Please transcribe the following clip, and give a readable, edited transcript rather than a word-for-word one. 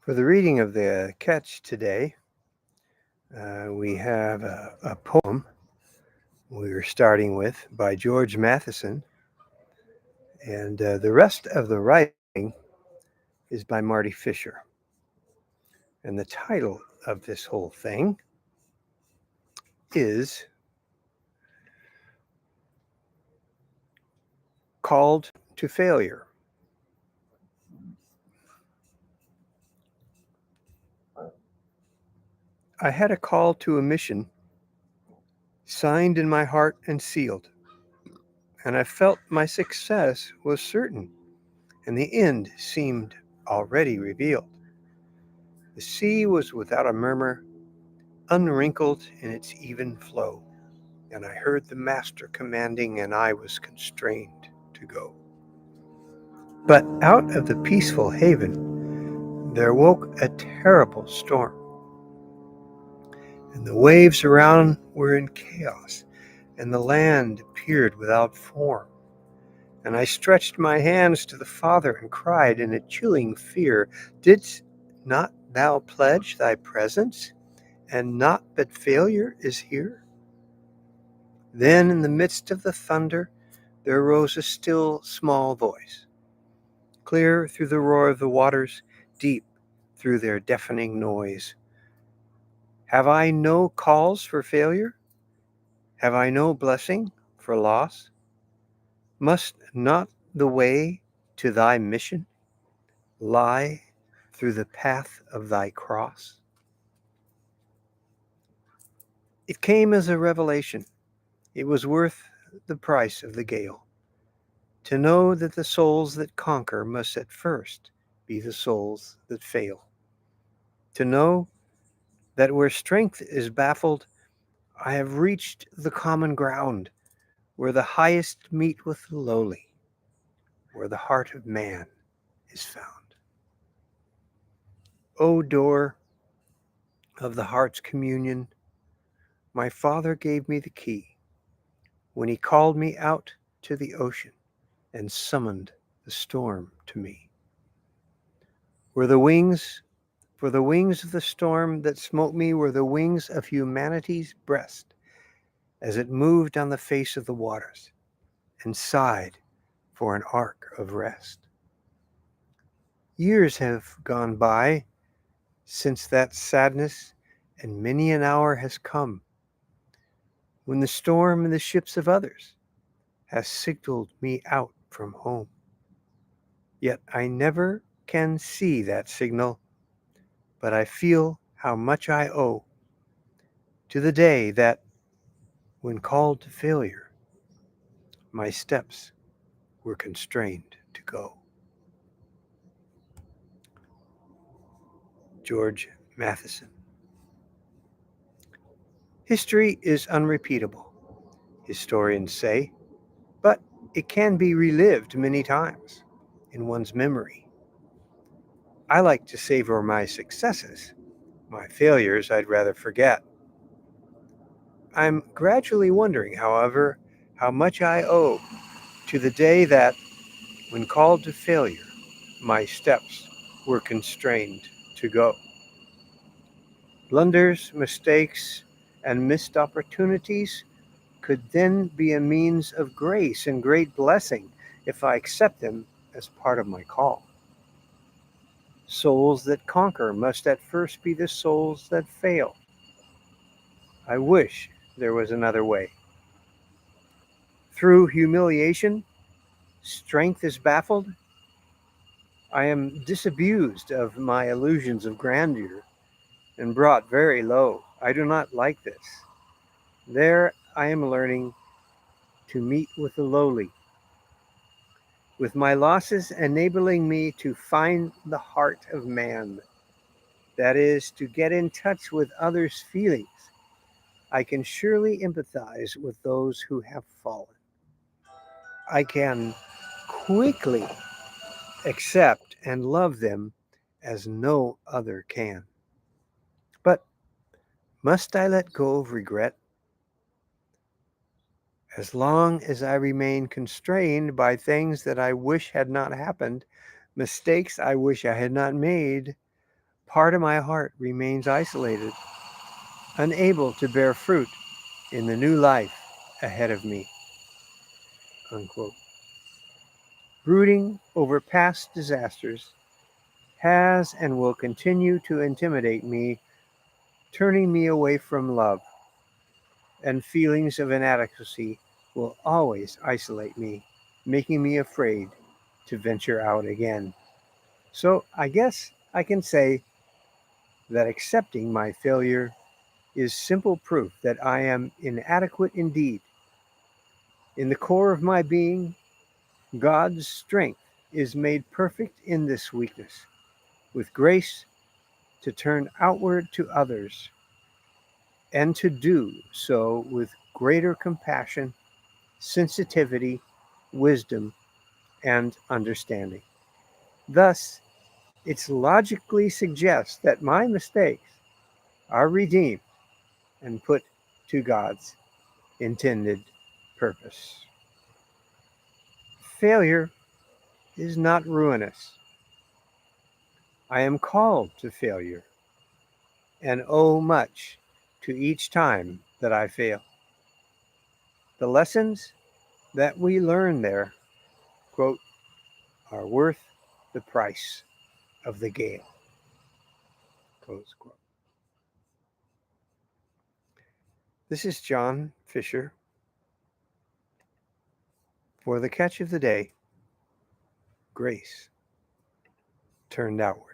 For the reading of the catch today, we have a poem we're starting with by George Matheson, and the rest of the writing is by Marty Fisher. And the title of this whole thing is Called to Failure. I had a call to a mission signed in my heart and sealed, and I felt my success was certain, and the end seemed already revealed. The sea was without a murmur, unwrinkled in its even flow, and I heard the master commanding, and I was constrained to go. But out of the peaceful haven there woke a terrible storm, and the waves around were in chaos, and the land appeared without form. And I stretched my hands to the Father and cried in a chilling fear, Didst not thou pledge thy presence, and not but failure is here? Then in the midst of the thunder there rose a still small voice, clear through the roar of the waters, deep through their deafening noise. Have I no calls for failure? Have I no blessing for loss? Must not the way to thy mission lie through the path of thy cross? It came as a revelation. It was worth the price of the gale, to know that the souls that conquer must at first be the souls that fail. To know that where strength is baffled, I have reached the common ground, where the highest meet with the lowly, where the heart of man is found. O door of the heart's communion, my Father gave me the key when he called me out to the ocean and summoned the storm to me. Were the wings, for the wings of the storm that smote me were the wings of humanity's breast, as it moved on the face of the waters and sighed for an ark of rest. Years have gone by since that sadness, and many an hour has come when the storm in the ships of others has signaled me out from home. Yet I never can see that signal, but I feel how much I owe to the day that, when called to failure, my steps were constrained to go. George Matheson. History is unrepeatable, historians say, but it can be relived many times in one's memory. I like to savor my successes. My failures I'd rather forget. I'm gradually wondering, however, how much I owe to the day that, when called to failure, my steps were constrained to go. Blunders, mistakes, and missed opportunities could then be a means of grace and great blessing if I accept them as part of my call. Souls that conquer must at first be the souls that fail. I wish there was another way. Through humiliation, strength is baffled. I am disabused of my illusions of grandeur and brought very low. I do not like this. There I am learning to meet with the lowly, with my losses enabling me to find the heart of man. That is, to get in touch with others' feelings. I can surely empathize with those who have fallen. I can quickly accept and love them as no other can. But must I let go of regret? As long as I remain constrained by things that I wish had not happened, mistakes I wish I had not made, part of my heart remains isolated, unable to bear fruit in the new life ahead of me. Unquote. Brooding over past disasters has and will continue to intimidate me, turning me away from love, and feelings of inadequacy will always isolate me, making me afraid to venture out again. So I guess I can say that accepting my failure is simple proof that I am inadequate indeed. In the core of my being, God's strength is made perfect in this weakness, with grace to turn outward to others, and to do so with greater compassion, sensitivity, wisdom, and understanding. Thus, it logically suggests that my mistakes are redeemed and put to God's intended purpose. Failure is not ruinous. I am called to failure and owe much to each time that I fail. The lessons that we learn there, quote, are worth the price of the gale, close quote. This is John Fisher for the catch of the day, Grace Turned Outward.